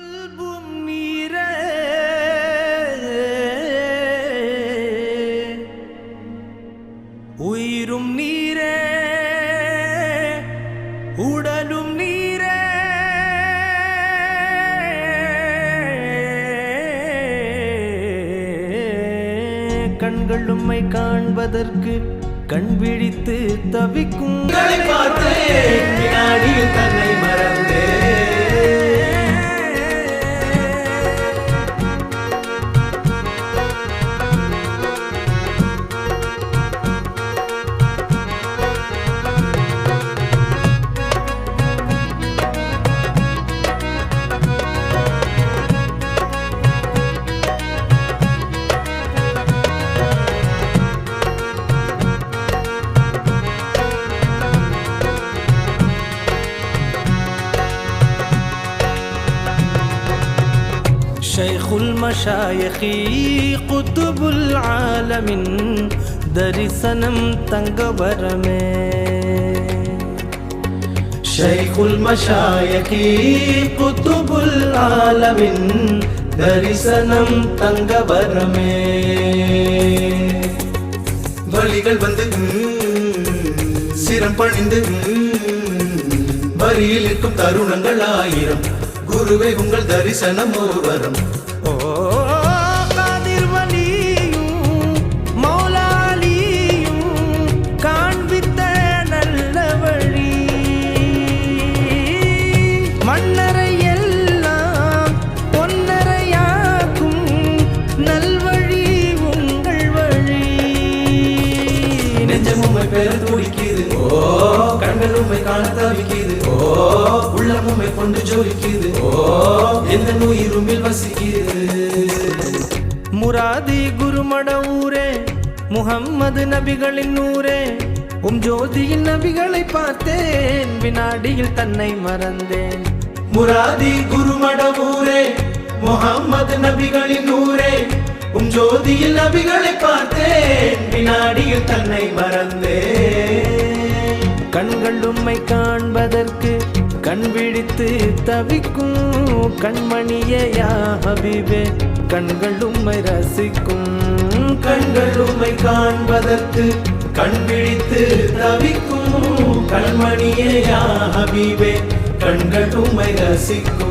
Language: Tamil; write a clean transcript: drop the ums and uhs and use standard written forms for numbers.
கல்பும் நீரே உயிரும் நீரே உடலும் நீரே கண்கள் உம்மை காண்பதற்கு கண் விழித்து தவிக்கும் வினாடியில் தன்னை மறந்தே شيخ المشايخ قطب العالم درسنم தங்கவரமே شيخ المشايخ قطب العالم தரிசனம் தங்கவரமே வழிகள் வந்து சிரம் பணிந்து வரியில் இருக்கும் தருணங்கள் ஆயிரம் குருவே உங்கள் தரிசனம் ஒரு வரம் காதிர் வலியும் மௌலாலியும் காண்பித்த நல்ல வழி மன்னரை எல்லாம் பொன்னரையாக்கும் நல்வழி உங்கள் வழி நெஞ்சம் உம்மை பெற துடிக்குது கண்கள் உம்மை காண தவிக்குது உள்ளம் உம்மை கொண்டு ஜொலிக்குது எந்த உயிருமில் வசிக்குது முராதி குருமட ஊரே முஹம்மது நபிகளின் நூரே ஜோதியின் நபிகளை பார்த்தேன் வினாடியில் தன்னை மறந்தேன் முராதி குருமட ஊரே முஹம்மது நபிகளின் நூரே ஜோதியில் நபிகளை பார்த்தேன் வினாடியில் தன்னை மறந்தேன் கண்கள் உம்மை காண்பதற்கு கண் விழித்து தவிக்கும் கண்மணியே யா ஹபீபே கண்கள் உம்மை ரசிக்கும் கண்கள் உம்மை காண்பதற்கு கண் விழித்து தவிக்கும் கண்மணியே யா ஹபீபே கண்கள் உம்மை ரசிக்கும்